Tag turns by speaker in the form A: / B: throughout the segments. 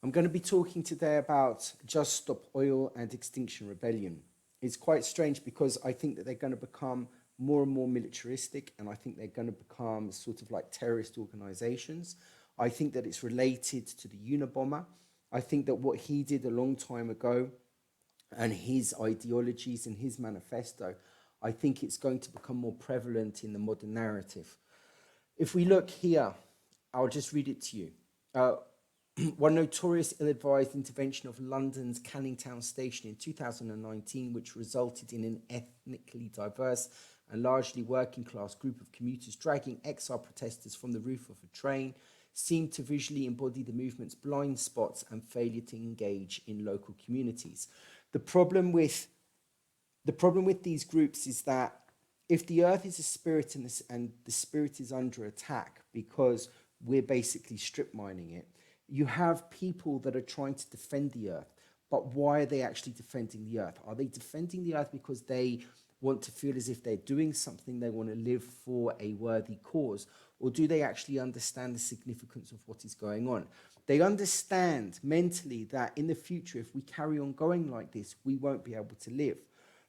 A: I'm going to be talking today about Just Stop Oil and Extinction Rebellion. It's quite strange because I think that they're going to become more and more militaristic, and I think they're going to become sort of like terrorist organizations. I think that it's related to the Unabomber. I think that what he did a long time ago and his ideologies and his manifesto, I think it's going to become more prevalent in the modern narrative. If we look here, I'll just read it to you. Uh, One notorious ill-advised intervention of London's Canning Town station in 2019, which resulted in an ethnically diverse and largely working-class group of commuters dragging XR protesters from the roof of a train, seemed to visually embody the movement's blind spots and failure to engage in local communities. The problem with the problem with these groups is that if the earth is a spirit and the spirit is under attack because we're basically strip mining it, you have people that are trying to defend the earth. But why are they actually defending the earth? Are they defending the earth because they want to feel as if they're doing something, they want to live for a worthy cause? Or do they actually understand the significance of what is going on? They understand mentally that in the future, if we carry on going like this, we won't be able to live.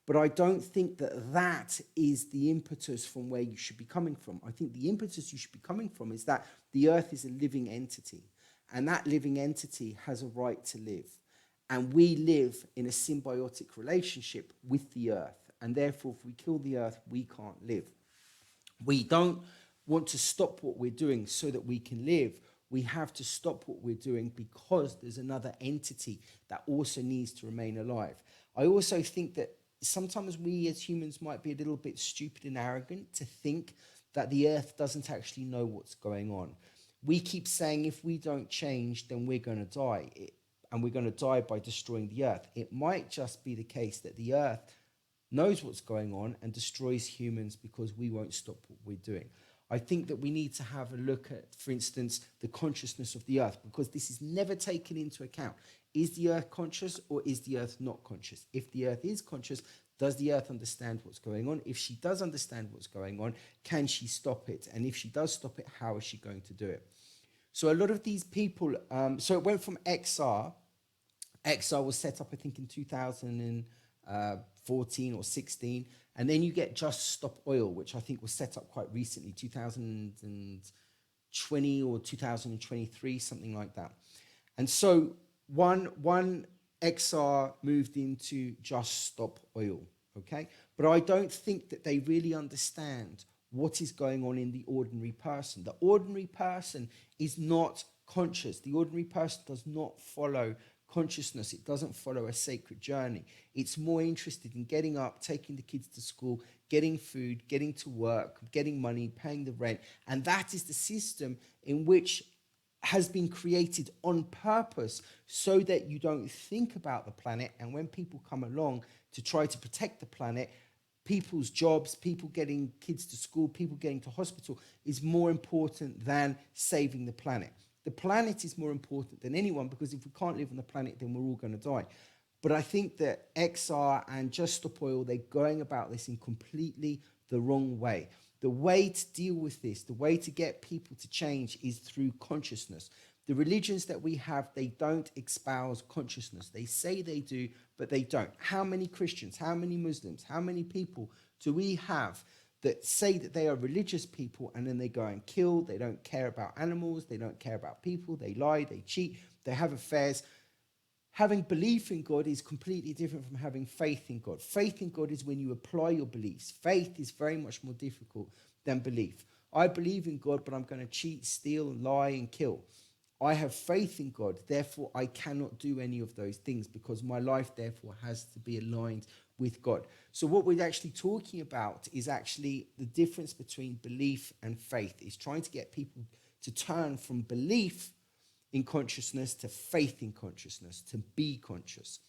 A: But I don't think that that is the impetus from where you should be coming from. I think the impetus you should be coming from is that the earth is a living entity, and that living entity has a right to live. And we live in a symbiotic relationship with the earth. And therefore, if we kill the earth, we can't live. We don't want to stop what we're doing so that we can live. We have to stop what we're doing because there's another entity that also needs to remain alive. I also think that sometimes we as humans might be a little bit stupid and arrogant to think that the earth doesn't actually know what's going on. We keep saying if we don't change, then we're going to die. And we're going to die by destroying the earth. It might just be the case that the earth knows what's going on and destroys humans because we won't stop what we're doing. I think that we need to have a look at, for instance, the consciousness of the earth, because this is never taken into account. Is the earth conscious or is the earth not conscious? If the earth is conscious, does the earth understand what's going on? If she does understand what's going on, can she stop it? And if she does stop it, how is she going to do it? So a lot of these people, so it went from XR. XR was set up, I think, in 2014 or 16. And then you get Just Stop Oil, which I think was set up quite recently, 2020 or 2023, something like that. And so one XR moved into Just Stop Oil, okay? But I don't think that they really understand what is going on in the ordinary person. The ordinary person is not conscious. The ordinary person does not follow consciousness. It doesn't follow a sacred journey. It's more interested in getting up, taking the kids to school, getting food, getting to work, getting money, paying the rent. And that is the system in which has been created on purpose so that you don't think about the planet. And when people come along to try to protect the planet, people's jobs, people getting kids to school, people getting to hospital is more important than saving the planet. The planet is more important than anyone because if we can't live on the planet, then we're all going to die. But I think that XR and Just Stop Oil, they're going about this in completely the wrong way. The way to deal with this, the way to get people to change is through consciousness. The religions that we have, they don't espouse consciousness. They say they do, but they don't. How many Christians, how many Muslims, how many people do we have that say that they are religious people and then they go and kill, they don't care about animals, they don't care about people, they lie, they cheat, they have affairs. Having belief in God is completely different from having faith in God. Faith in God is when you apply your beliefs. Faith is very much more difficult than belief. I believe in God, but I'm going to cheat, steal, lie, and kill. I have faith in God, therefore I cannot do any of those things because my life therefore has to be aligned with God. So what we're actually talking about is actually the difference between belief and faith. It's trying to get people to turn from belief in consciousness to faith in consciousness, to be conscious.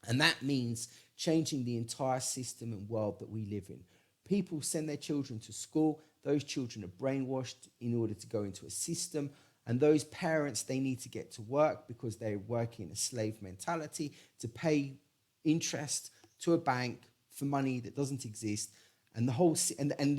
A: And that means changing the entire system and world that we live in. People send their children to school. Those children are brainwashed in order to go into a system. And those parents, they need to get to work because they're working in a slave mentality to pay interest to a bank for money that doesn't exist. And the whole and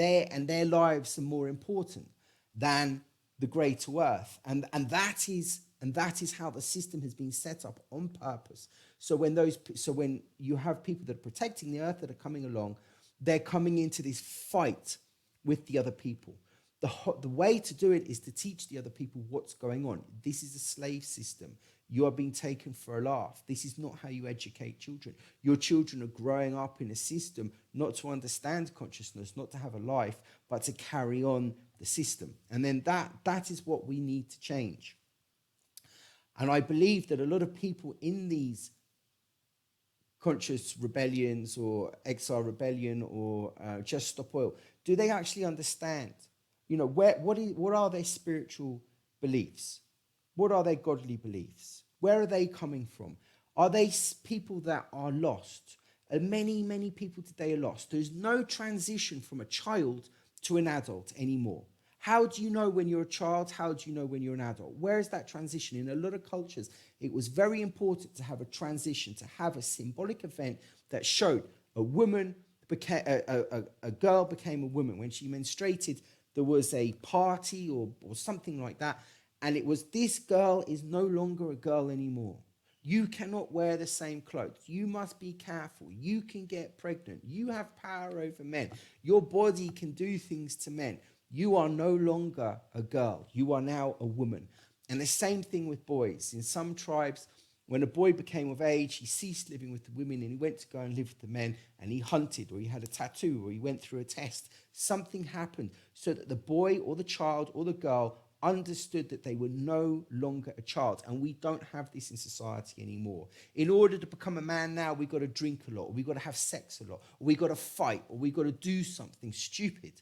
A: their lives are more important than the greater earth. And that is And that is how the system has been set up on purpose. So when you have people that are protecting the earth that are coming along, they're coming into this fight with the other people. The way to do it is to teach the other people what's going on. This is a slave system. You are being taken for a laugh. This is not how you educate children. Your children are growing up in a system not to understand consciousness, not to have a life, but to carry on the system. And then that is what we need to change. And I believe that a lot of people in these conscious rebellions or XR rebellion or Just Stop Oil, do they actually understand? What are their spiritual beliefs? What are their godly beliefs? Where are they coming from? Are they people that are lost? And many, many people today are lost. There's no transition from a child to an adult anymore. How do you know when you're a child? How do you know when you're an adult? Where is that transition? In a lot of cultures, it was very important to have a transition, to have a symbolic event that showed a woman became a girl became a woman. When she menstruated, there was a party or something like that. And it was, this girl is no longer a girl anymore. You cannot wear the same clothes. You must be careful. You can get pregnant. You have power over men. Your body can do things to men. You are no longer a girl. You are now a woman. And the same thing with boys. In some tribes, when a boy became of age, he ceased living with the women and he went to go and live with the men, and he hunted, or he had a tattoo, or he went through a test. Something happened so that the boy or the child or the girl understood that they were no longer a child. And we don't have this in society anymore. In order to become a man now, we've got to drink a lot, or we've got to have sex a lot, or we've got to fight, or we've got to do something stupid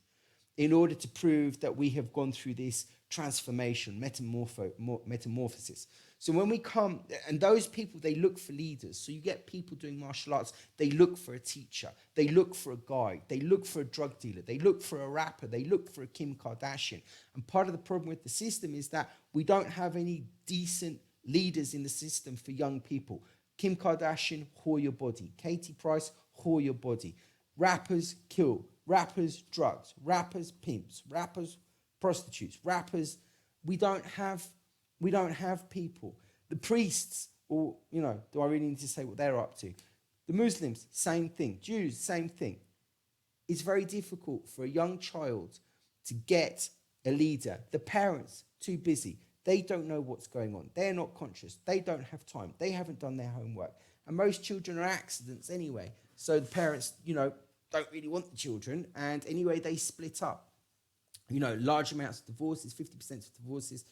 A: in order to prove that we have gone through this transformation, metamorphosis. So when we come, and those people, they look for leaders. So you get people doing martial arts, they look for a teacher, they look for a guide, they look for a drug dealer, they look for a rapper, they look for a Kim Kardashian. And part of the problem with the system is that we don't have any decent leaders in the system for young people. Kim Kardashian, whore your body. Katie Price, whore your body. Rappers kill. Rappers drugs. Rappers pimps. Rappers prostitutes. Rappers. We don't have people. The priests, or do I really need to say what they're up to? The Muslims, same thing. Jews, same thing. It's very difficult for a young child to get a leader. The parents, too busy. They don't know what's going on. They're not conscious. They don't have time. They haven't done their homework. And most children are accidents anyway. So the parents, don't really want the children. And anyway, they split up. Large amounts of divorces, 50% of divorces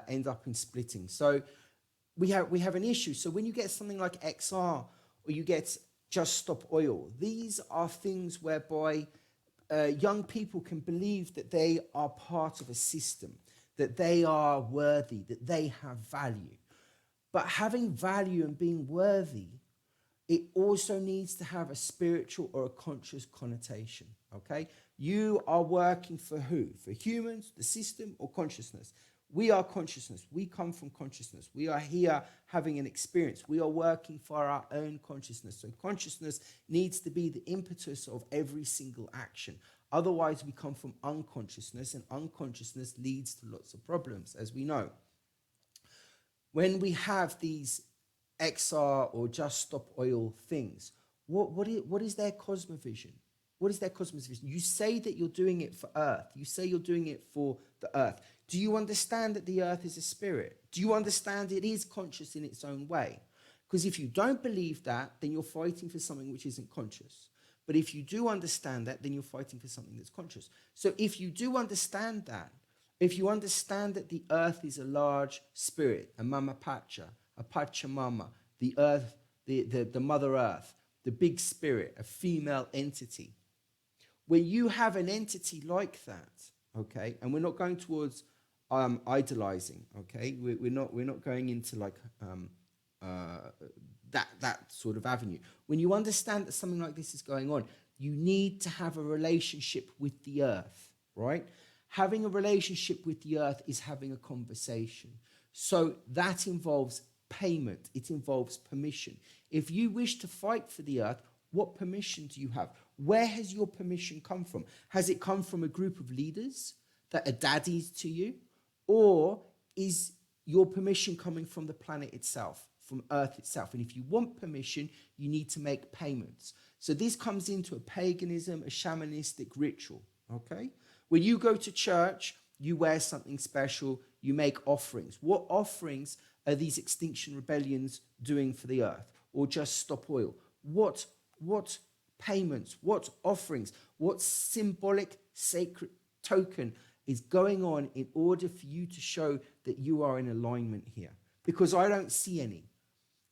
A: end up in splitting. So we have an issue. So when you get something like XR, or you get Just Stop Oil, these are things whereby young people can believe that they are part of a system, that they are worthy, that they have value. But having value and being worthy, it also needs to have a spiritual or a conscious connotation, okay? You are working for who? For humans, the system, or consciousness? We are consciousness. We come from consciousness. We are here having an experience. We are working for our own consciousness. So consciousness needs to be the impetus of every single action. Otherwise, we come from unconsciousness, and unconsciousness leads to lots of problems, as we know. When we have these XR or Just Stop Oil things, what is their cosmovision? What is their cosmovision? You say that you're doing it for Earth. You say you're doing it for the Earth. Do you understand that the Earth is a spirit? Do you understand it is conscious in its own way? Because if you don't believe that, then you're fighting for something which isn't conscious. But if you do understand that, then you're fighting for something that's conscious. So if you do understand that, if you understand that the Earth is a large spirit, a Mama Pacha, a Pachamama, the Earth, the Mother Earth, the big spirit, a female entity. When you have an entity like that, okay, and we're not going towards idolizing, okay, we're not going into like that sort of avenue. When you understand that something like this is going on, you need to have a relationship with the Earth, right? Having a relationship with the Earth is having a conversation. So that involves payment. It involves permission. If you wish to fight for the Earth, what permission do you have? Where has your permission come from? Has it come from a group of leaders that are daddies to you? Or is your permission coming from the planet itself, from Earth itself. And if you want permission, you need to make payments. So this comes into a paganism, a shamanistic ritual, okay? When you go to church, you wear something special, you make offerings. What offerings are these Extinction Rebellions doing for the earth? Or Just Stop Oil? What payments, what offerings, what symbolic sacred token is going on in order for you to show that you are in alignment here? Because I don't see any.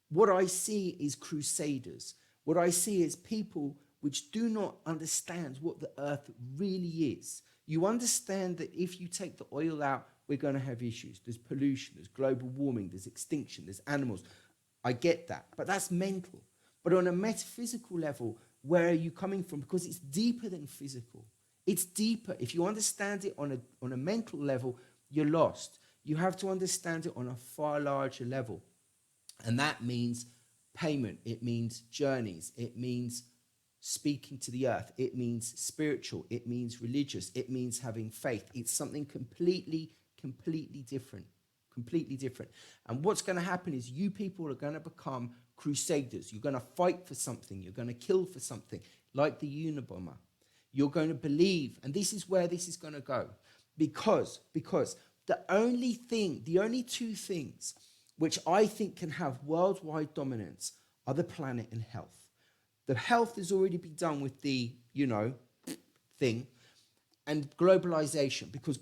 A: What I see is crusaders. What I see is people which do not understand what the earth really is. You understand that if you take the oil out, we're going to have issues. There's pollution, there's global warming, there's extinction, there's animals. I get that, but that's mental. But on a metaphysical level, where are you coming from? Because it's deeper than physical. It's deeper. If you understand it on a mental level, you're lost. You have to understand it on a far larger level. And that means payment. It means journeys. It means speaking to the earth. It means spiritual. It means religious. It means having faith. It's something completely different. Completely different. And what's going to happen is you people are going to become crusaders. You're going to fight for something. You're going to kill for something, like the Unabomber. You're going to believe, and this is where this is going to go, because the only two things which I think can have worldwide dominance are the planet and health. The health has already been done with the, thing, and globalization, because,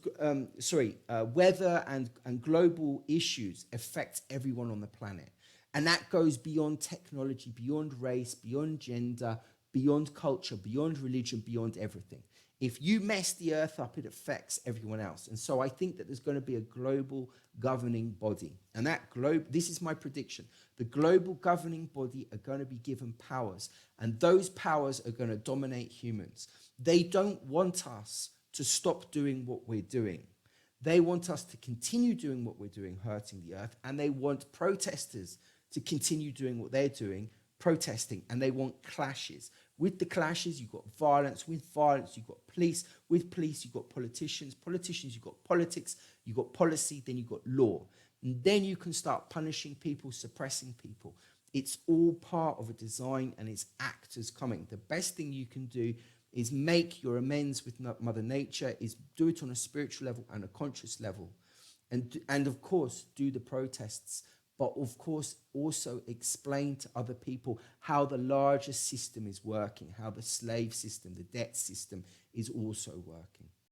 A: weather and global issues affect everyone on the planet. And that goes beyond technology, beyond race, beyond gender, beyond culture, beyond religion, beyond everything. If you mess the earth up, it affects everyone else. And so I think that there's going to be a global governing body. And this is my prediction. The global governing body are going to be given powers. And those powers are going to dominate humans. They don't want us to stop doing what we're doing. They want us to continue doing what we're doing, hurting the earth. And they want protesters to continue doing what they're doing, protesting. And they want clashes. With the clashes, you've got violence. With violence, you've got police. With police, you've got politicians. Politicians, you've got politics. You've got policy. Then you've got law. And then you can start punishing people, suppressing people. It's all part of a design, and it's actors coming. The best thing you can do is make your amends with Mother Nature, is do it on a spiritual level and a conscious level. And of course, do the protests. But of course, also explain to other people how the larger system is working, how the slave system, the debt system is also working.